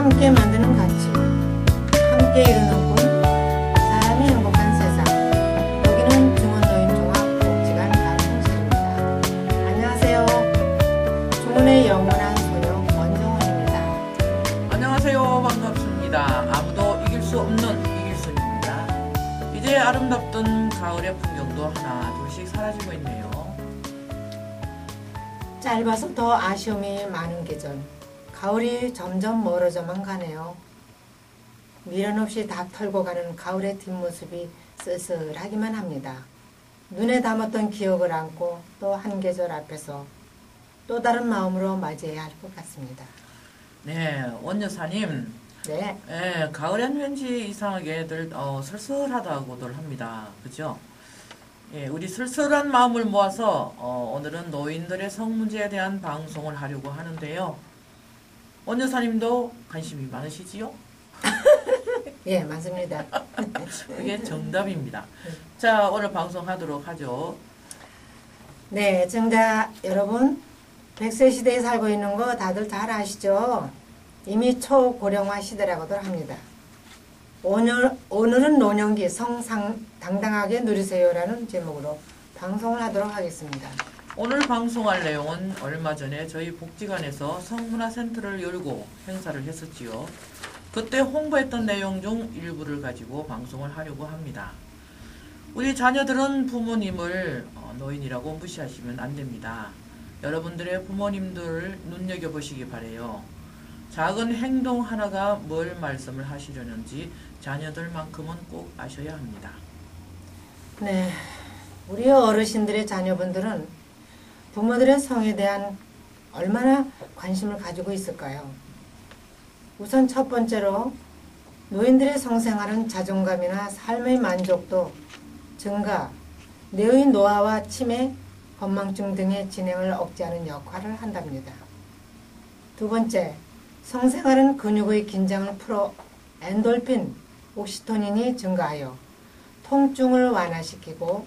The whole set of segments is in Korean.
함께 만드는 가치, 함께 이루는 꿈, 사람이 행복한 세상. 여기는 중원노인종합복지관 방송실입니다. 안녕하세요. 중원의 영원한 소녀 원정원입니다. 안녕하세요. 반갑습니다. 아무도 이길 수 없는 이길순입니다. 이제 아름답던 가을의 풍경도 하나 둘씩 사라지고 있네요. 짧아서 더 아쉬움이 많은 계절. 가을이 점점 멀어져만 가네요. 미련 없이 다 털고 가는 가을의 뒷모습이 쓸쓸하기만 합니다. 눈에 담았던 기억을 안고 또 한 계절 앞에서 또 다른 마음으로 맞이해야 할 것 같습니다. 네, 원 여사님. 네. 가을엔 왠지 이상하게들 쓸쓸하다고들 합니다. 그죠? 예, 우리 쓸쓸한 마음을 모아서 오늘은 노인들의 성 문제에 대한 방송을 하려고 하는데요. 원 여사님도 관심이 많으시지요? 예, 맞습니다. 그게 정답입니다. 자, 오늘 방송하도록 하죠. 네, 정답 여러분. 100세 시대에 살고 있는 거 다들 잘 아시죠? 이미 초고령화 시대라고들 합니다. 오늘은 노년기 성상당당하게 누리세요라는 제목으로 방송을 하도록 하겠습니다. 오늘 방송할 내용은 얼마 전에 저희 복지관에서 성문화센터를 열고 행사를 했었지요. 그때 홍보했던 내용 중 일부를 가지고 방송을 하려고 합니다. 우리 자녀들은 부모님을 노인이라고 무시하시면 안 됩니다. 여러분들의 부모님들을 눈여겨보시기 바래요. 작은 행동 하나가 뭘 말씀을 하시려는지 자녀들만큼은 꼭 아셔야 합니다. 네, 우리 어르신들의 자녀분들은 부모들의 성에 대한 얼마나 관심을 가지고 있을까요? 우선 첫 번째로 노인들의 성생활은 자존감이나 삶의 만족도 증가, 내의 노화와 치매, 건망증 등의 진행을 억제하는 역할을 한답니다. 두 번째, 성생활은 근육의 긴장을 풀어 엔돌핀, 옥시토닌이 증가하여 통증을 완화시키고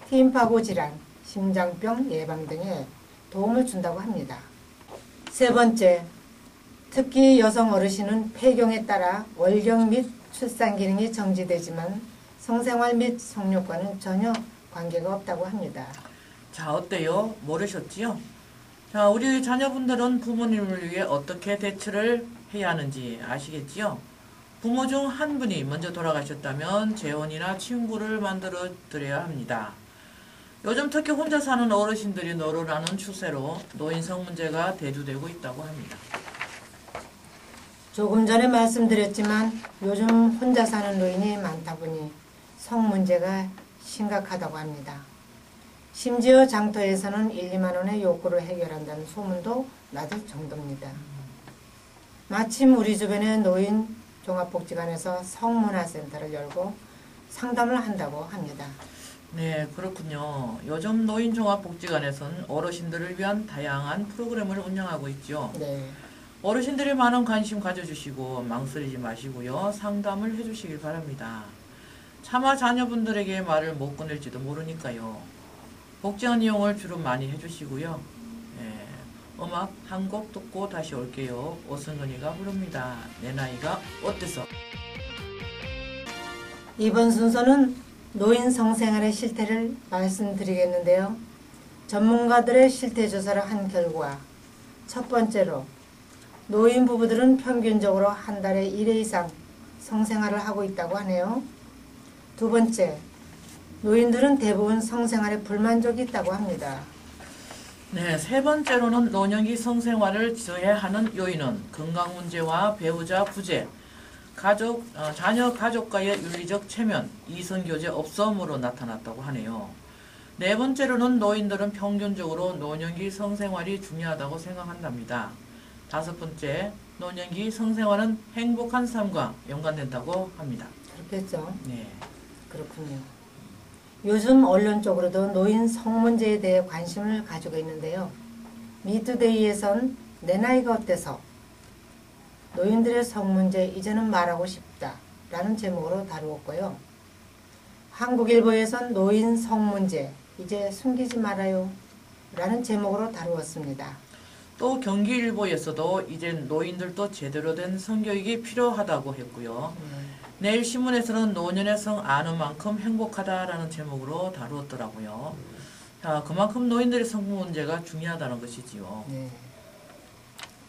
심파구 질환, 심장병 예방 등에 도움을 준다고 합니다. 세 번째, 특히 여성 어르신은 폐경에 따라 월경 및 출산 기능이 정지되지만 성생활 및 성욕과는 전혀 관계가 없다고 합니다. 자, 어때요? 모르셨지요? 자, 우리 자녀분들은 부모님을 위해 어떻게 대처를 해야 하는지 아시겠지요? 부모 중 한 분이 먼저 돌아가셨다면 재혼이나 친구를 만들어 드려야 합니다. 요즘 특히 혼자 사는 어르신들이 늘어나는 추세로 노인성 문제가 대두되고 있다고 합니다. 조금 전에 말씀드렸지만 요즘 혼자 사는 노인이 많다 보니 성 문제가 심각하다고 합니다. 심지어 장터에서는 1, 2만 원의 욕구를 해결한다는 소문도 나들 정도입니다. 마침 우리 주변의 노인 종합복지관에서 성문화센터를 열고 상담을 한다고 합니다. 네, 그렇군요. 요즘 노인종합복지관에서는 어르신들을 위한 다양한 프로그램을 운영하고 있죠. 네. 어르신들이 많은 관심 가져주시고 망설이지 마시고요. 상담을 해주시길 바랍니다. 차마 자녀분들에게 말을 못 꺼낼지도 모르니까요. 복지관 이용을 주로 많이 해주시고요. 음악 한 곡 듣고 다시 올게요. 오승근이가 부릅니다. 내 나이가 어때서? 이번 순서는 노인 성생활의 실태를 말씀드리겠는데요. 전문가들의 실태 조사를 한 결과 첫 번째로 노인 부부들은 평균적으로 한 달에 1회 이상 성생활을 하고 있다고 하네요. 두 번째, 노인들은 대부분 성생활에 불만족이 있다고 합니다. 네, 세 번째로는 노년기 성생활을 저해하는 요인은 건강 문제와 배우자 부재, 자녀 가족과의 윤리적 체면, 이성교제 없음으로 나타났다고 하네요. 네 번째로는 노인들은 평균적으로 노년기 성생활이 중요하다고 생각한답니다. 다섯 번째, 노년기 성생활은 행복한 삶과 연관된다고 합니다. 그렇겠죠. 네. 그렇군요. 요즘 언론 쪽으로도 노인 성 문제에 대해 관심을 가지고 있는데요. 미투데이에선 내 나이가 어때서 노인들의 성 문제 이제는 말하고 싶다 라는 제목으로 다루었고요. 한국일보에선 노인 성 문제 이제 숨기지 말아요 라는 제목으로 다루었습니다. 또 경기일보에서도 이제 노인들도 제대로 된 성교육이 필요하다고 했고요. 내일 신문에서는 노년의 성 아는 만큼 행복하다라는 제목으로 다루었더라고요. 자, 그만큼 노인들의 성 문제가 중요하다는 것이지요. 네.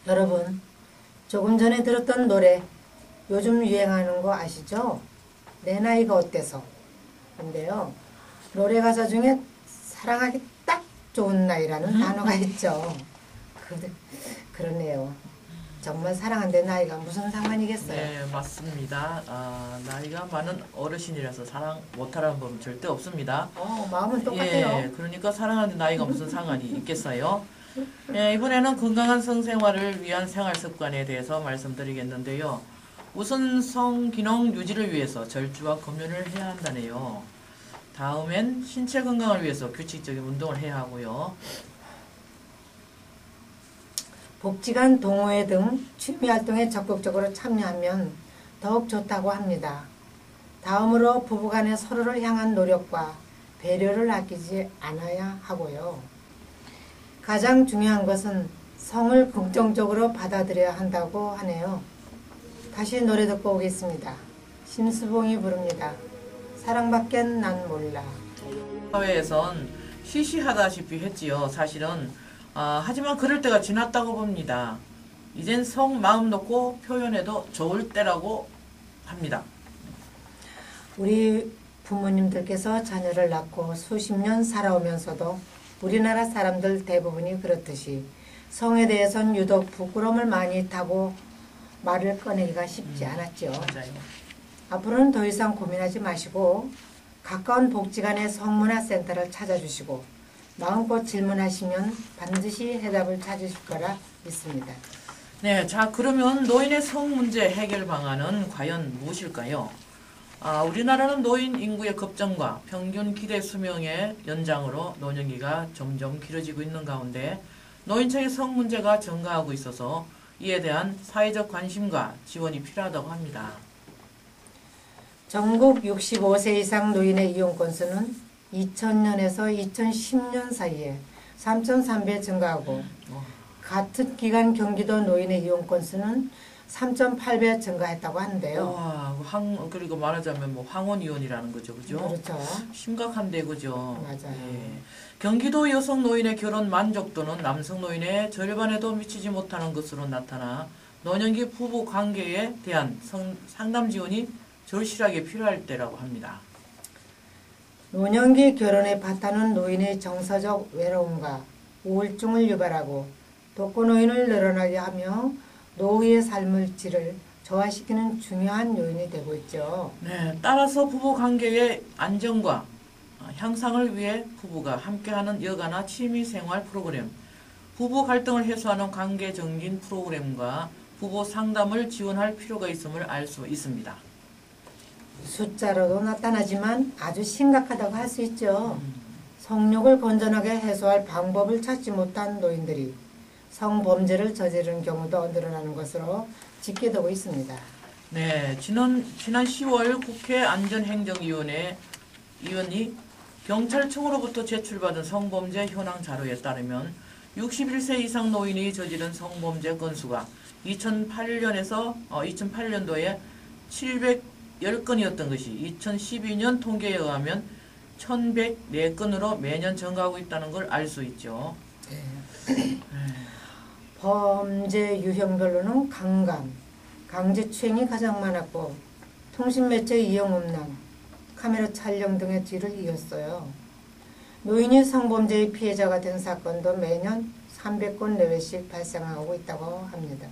여러분, 조금 전에 들었던 노래 요즘 유행하는 거 아시죠? 내 나이가 어때서? 근데요, 노래 가사 중에 사랑하기 딱 좋은 나이라는 단어가 있죠. 그러네요. 정말 사랑한데 나이가 무슨 상관이겠어요? 네, 맞습니다. 나이가 많은 어르신이라서 사랑 못하라는 법은 절대 없습니다. 마음은 똑같아요. 예, 그러니까 사랑하는데 나이가 무슨 상관이 있겠어요? 예, 이번에는 건강한 성생활을 위한 생활 습관에 대해서 말씀드리겠는데요. 우선 성기능 유지를 위해서 절주와 금연을 해야 한다네요. 다음엔 신체 건강을 위해서 규칙적인 운동을 해야 하고요. 복지관 동호회 등 취미활동에 적극적으로 참여하면 더욱 좋다고 합니다. 다음으로 부부간에 서로를 향한 노력과 배려를 아끼지 않아야 하고요. 가장 중요한 것은 성을 긍정적으로 받아들여야 한다고 하네요. 다시 노래 듣고 오겠습니다. 심수봉이 부릅니다. 사랑밖엔 난 몰라. 사회에선 시시하다시피 했지요. 사실은 하지만 그럴 때가 지났다고 봅니다. 이젠 성 마음 놓고 표현해도 좋을 때라고 합니다. 우리 부모님들께서 자녀를 낳고 수십 년 살아오면서도 우리나라 사람들 대부분이 그렇듯이 성에 대해선 유독 부끄러움을 많이 타고 말을 꺼내기가 쉽지 않았죠. 맞아요. 앞으로는 더 이상 고민하지 마시고 가까운 복지관의 성문화센터를 찾아주시고 마음껏 질문하시면 반드시 해답을 찾으실 거라 믿습니다. 네, 자 그러면 노인의 성 문제 해결 방안은 과연 무엇일까요? 우리나라는 노인 인구의 급증과 평균 기대 수명의 연장으로 노년기가 점점 길어지고 있는 가운데 노인층의 성 문제가 증가하고 있어서 이에 대한 사회적 관심과 지원이 필요하다고 합니다. 전국 65세 이상 노인의 이용 건수는 2000년에서 2010년 사이에 3.3배 증가하고 같은 기간 경기도 노인의 이용 건수는 3.8배 증가했다고 하는데요. 와, 그리고 말하자면 뭐 황혼이혼이라는 거죠, 그죠? 그렇죠. 심각한데, 그죠? 맞아요. 예. 경기도 여성 노인의 결혼 만족도는 남성 노인의 절반에도 미치지 못하는 것으로 나타나 노년기 부부 관계에 대한 상담 지원이 절실하게 필요할 때라고 합니다. 노년기 결혼에 바타는 노인의 정서적 외로움과 우울증을 유발하고 독거노인을 늘어나게 하며 노후의 삶의 질을 저하시키는 중요한 요인이 되고 있죠. 네, 따라서 부부 관계의 안정과 향상을 위해 부부가 함께하는 여가나 취미생활 프로그램, 부부 갈등을 해소하는 관계 정진 프로그램과 부부 상담을 지원할 필요가 있음을 알 수 있습니다. 숫자로도 나타나지만 아주 심각하다고 할 수 있죠. 성욕을 건전하게 해소할 방법을 찾지 못한 노인들이 성범죄를 저지르는 경우도 늘어나는 것으로 집계되고 있습니다. 네, 지난 10월 국회 안전행정위원회 위원이 경찰청으로부터 제출받은 성범죄 현황 자료에 따르면 61세 이상 노인이 저지른 성범죄 건수가 2008년도에 710건이었던 것이 2012년 통계에 의하면 1104건으로 매년 증가하고 있다는 걸 알 수 있죠. 네. 범죄 유형별로는 강간, 강제추행이 가장 많았고 통신매체 이용 음란, 카메라 촬영 등의 뒤를 이었어요. 노인이 성범죄의 피해자가 된 사건도 매년 300건 내외씩 발생하고 있다고 합니다.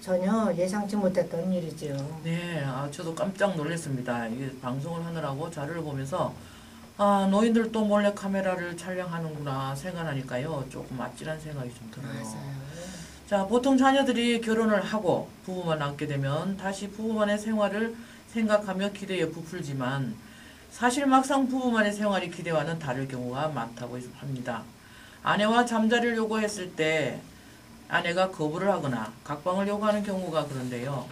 전혀 예상치 못했던 일이지요. 네, 저도 깜짝 놀랐습니다. 이게 방송을 하느라고 자료를 보면서 노인들도 몰래 카메라를 촬영하는구나 생각하니까요. 조금 아찔한 생각이 좀 들어요. 맞아요. 자, 보통 자녀들이 결혼을 하고 부부만 남게 되면 다시 부부만의 생활을 생각하며 기대에 부풀지만 사실 막상 부부만의 생활이 기대와는 다를 경우가 많다고 합니다. 아내와 잠자리를 요구했을 때 아내가 거부를 하거나 각방을 요구하는 경우가 그런데요.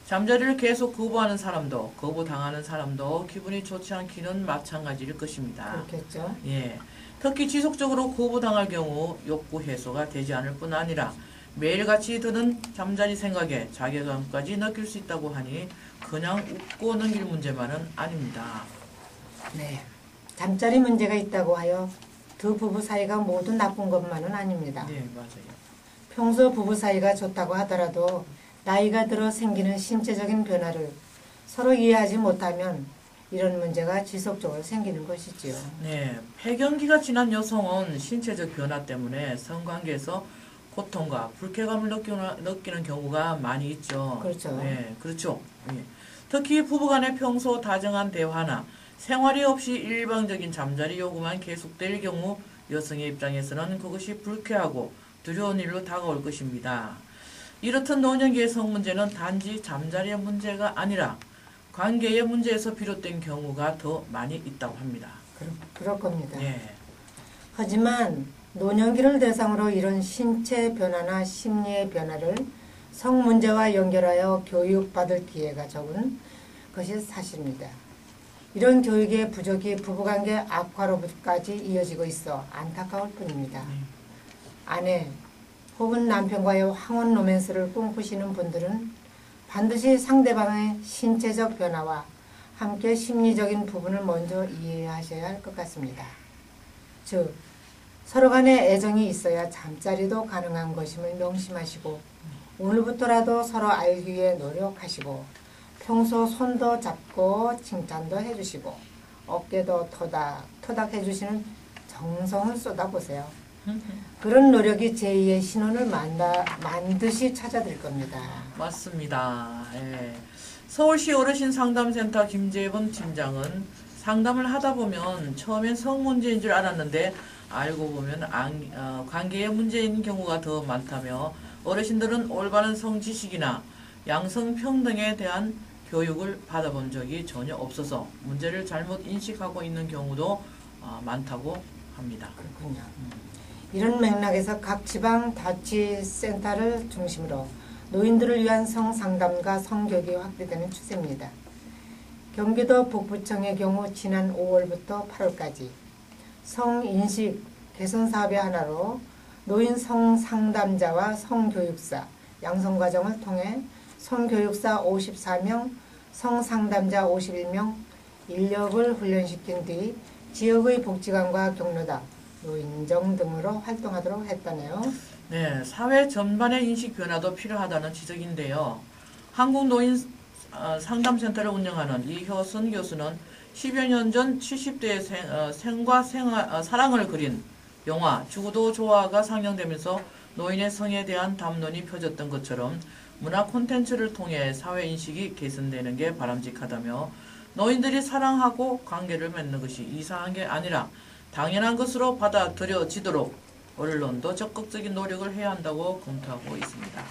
잠자리를 계속 거부하는 사람도 거부당하는 사람도 기분이 좋지 않기는 마찬가지일 것입니다. 그렇겠죠. 예, 특히 지속적으로 거부당할 경우 욕구 해소가 되지 않을 뿐 아니라 매일같이 드는 잠자리 생각에 자괴감까지 느낄 수 있다고 하니 그냥 웃고 넘길 문제만은 아닙니다. 네. 잠자리 문제가 있다고 하여 두 부부 사이가 모두 나쁜 것만은 아닙니다. 네, 맞아요. 평소 부부 사이가 좋다고 하더라도 나이가 들어 생기는 신체적인 변화를 서로 이해하지 못하면 이런 문제가 지속적으로 생기는 것이지요. 네, 폐경기가 지난 여성은 신체적 변화 때문에 성관계에서 고통과 불쾌감을 느끼는 경우가 많이 있죠. 그렇죠. 네, 그렇죠. 예. 특히 부부간의 평소 다정한 대화나 생활이 없이 일방적인 잠자리 요구만 계속될 경우 여성의 입장에서는 그것이 불쾌하고 두려운 일로 다가올 것입니다. 이렇듯 노년기의 성문제는 단지 잠자리의 문제가 아니라 관계의 문제에서 비롯된 경우가 더 많이 있다고 합니다. 그럴 겁니다. 예. 하지만 노년기를 대상으로 이런 신체 변화나 심리의 변화를 성문제와 연결하여 교육받을 기회가 적은 것이 사실입니다. 이런 교육의 부족이 부부관계 악화로까지 이어지고 있어 안타까울 뿐입니다. 아내 혹은 남편과의 황혼 로맨스를 꿈꾸시는 분들은 반드시 상대방의 신체적 변화와 함께 심리적인 부분을 먼저 이해하셔야 할 것 같습니다. 즉, 서로 간에 애정이 있어야 잠자리도 가능한 것임을 명심하시고 오늘부터라도 서로 알기 위해 노력하시고 평소 손도 잡고 칭찬도 해주시고 어깨도 토닥토닥 해주시는 정성을 쏟아보세요. 그런 노력이 제2의 신혼을 반드시 찾아드릴 겁니다. 맞습니다. 예. 서울시 어르신 상담센터 김재범 팀장은 상담을 하다 보면 처음엔 성 문제인 줄 알았는데 알고 보면 관계의 문제인 경우가 더 많다며 어르신들은 올바른 성지식이나 양성평등에 대한 교육을 받아본 적이 전혀 없어서 문제를 잘못 인식하고 있는 경우도 많다고 합니다. 그렇군요. 이런 맥락에서 각 지방 자치센터를 중심으로 노인들을 위한 성상담과 성교육이 확대되는 추세입니다. 경기도 북부청의 경우 지난 5월부터 8월까지 성인식 개선 사업의 하나로 노인 성상담자와 성교육사 양성과정을 통해 성교육사 54명, 성상담자 51명 인력을 훈련시킨 뒤 지역의 복지관과 경로당, 노인정 등으로 활동하도록 했다네요. 네, 사회 전반의 인식 변화도 필요하다는 지적인데요. 한국노인 상담센터를 운영하는 이효선 교수는 10여 년 전 70대의 생과 사랑을 그린 영화 죽어도 좋아가 상영되면서 노인의 성에 대한 담론이 펴졌던 것처럼 문화 콘텐츠를 통해 사회인식이 개선되는 게 바람직하다며 노인들이 사랑하고 관계를 맺는 것이 이상한 게 아니라 당연한 것으로 받아들여지도록 언론도 적극적인 노력을 해야 한다고 검토하고 있습니다.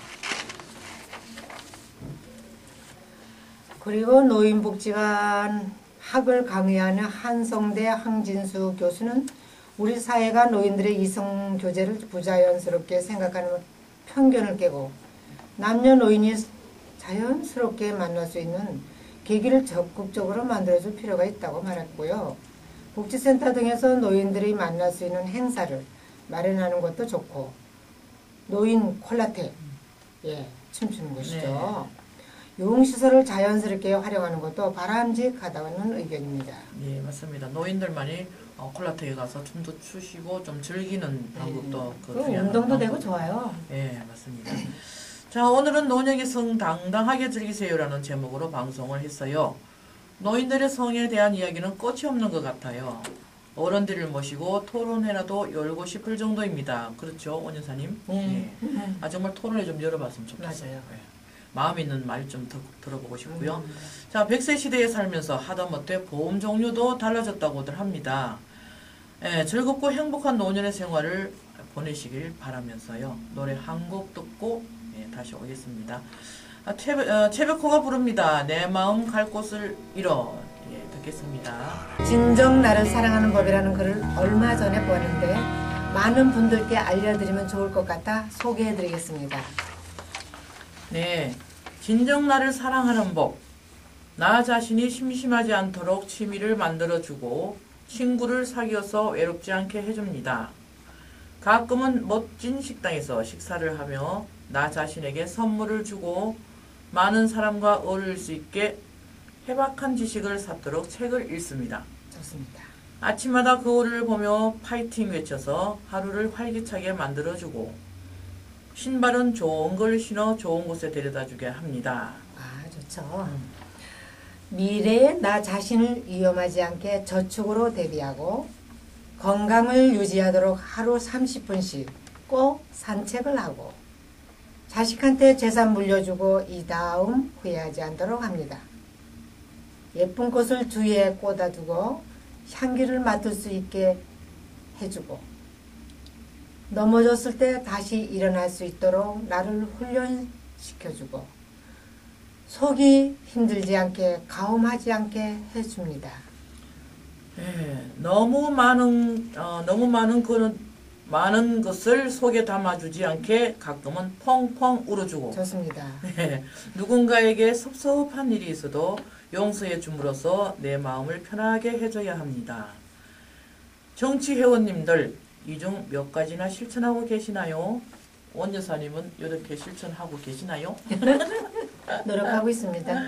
그리고 노인복지관 학을 강의하는 한성대 황진수 교수는 우리 사회가 노인들의 이성교제를 부자연스럽게 생각하는 편견을 깨고 남녀 노인이 자연스럽게 만날 수 있는 계기를 적극적으로 만들어줄 필요가 있다고 말했고요. 복지센터 등에서 노인들이 만날 수 있는 행사를 마련하는 것도 좋고 노인 콜라테 춤추는 것이죠. 용시설을 자연스럽게 활용하는 것도 바람직하다는 의견입니다. 네, 맞습니다. 노인들만이 콜라테에 가서 춤도 추시고 좀 즐기는 방법도 운동도 되고 좋아요. 네, 맞습니다. 자, 오늘은 노년의 성 당당하게 즐기세요라는 제목으로 방송을 했어요. 노인들의 성에 대한 이야기는 끝이 없는 것 같아요. 어른들을 모시고 토론회라도 열고 싶을 정도입니다. 그렇죠, 원여사님? 네. 정말 토론회 좀 열어봤으면 좋겠어요. 맞아요. 네. 마음 있는 말 좀 들어보고 싶고요. 자, 100세 시대에 살면서 하다못해 보험 종류도 달라졌다고들 합니다. 즐겁고 행복한 노년의 생활을 보내시길 바라면서요. 노래 한 곡 듣고 다시 오겠습니다. 채백호가 부릅니다. 내 마음 갈 곳을 잃어. 듣겠습니다. 진정 나를 사랑하는 법이라는 글을 얼마 전에 보았는데 많은 분들께 알려드리면 좋을 것 같아 소개해드리겠습니다. 네, 진정 나를 사랑하는 법. 나 자신이 심심하지 않도록 취미를 만들어주고 친구를 사귀어서 외롭지 않게 해줍니다. 가끔은 멋진 식당에서 식사를 하며 나 자신에게 선물을 주고 많은 사람과 어울릴 수 있게 해박한 지식을 샀도록 책을 읽습니다. 좋습니다. 아침마다 거울을 보며 파이팅 외쳐서 하루를 활기차게 만들어주고 신발은 좋은 걸 신어 좋은 곳에 데려다주게 합니다. 아, 좋죠. 미래에 나 자신을 위험하지 않게 저축으로 대비하고 건강을 유지하도록 하루 30분씩 꼭 산책을 하고 자식한테 재산 물려주고 이 다음 후회하지 않도록 합니다. 예쁜 꽃을 주위에 꽂아두고 향기를 맡을 수 있게 해주고 넘어졌을 때 다시 일어날 수 있도록 나를 훈련시켜주고 속이 힘들지 않게 가움하지 않게 해줍니다. 네, 너무 많은 것을 속에 담아주지 않게 가끔은 펑펑 울어주고 좋습니다. 네, 누군가에게 섭섭한 일이 있어도 용서해 줌으로써 내 마음을 편하게 해줘야 합니다. 정치 회원님들 이 중 몇 가지나 실천하고 계시나요? 원 여사님은 이렇게 실천하고 계시나요? 노력하고 있습니다.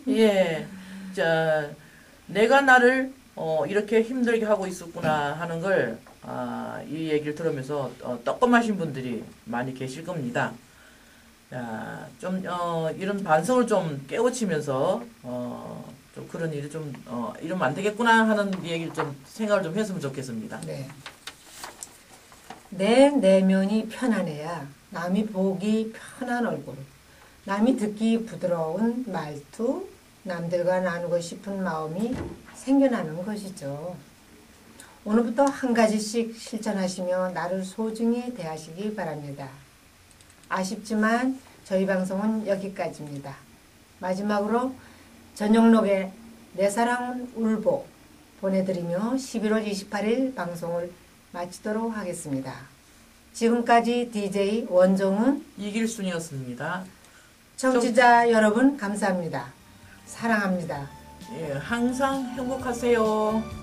예, 자, 내가 나를 이렇게 힘들게 하고 있었구나 하는 걸 이 얘기를 들으면서 떡검하신 분들이 많이 계실 겁니다. 자, 좀 이런 반성을 좀 깨우치면서 좀 그런 일이 좀 이러면 안 되겠구나 하는 얘기를 좀 생각을 좀 했으면 좋겠습니다. 네. 내 내면이 편안해야 남이 보기 편한 얼굴, 남이 듣기 부드러운 말투, 남들과 나누고 싶은 마음이 생겨나는 것이죠. 오늘부터 한 가지씩 실천하시며 나를 소중히 대하시기 바랍니다. 아쉽지만 저희 방송은 여기까지입니다. 마지막으로 전영록의 내 사랑 울보 보내드리며 11월 28일 방송을 마치도록 하겠습니다. 지금까지 DJ 원종은 이길순이었습니다. 청취자 여러분 감사합니다. 사랑합니다. 예, 항상 행복하세요.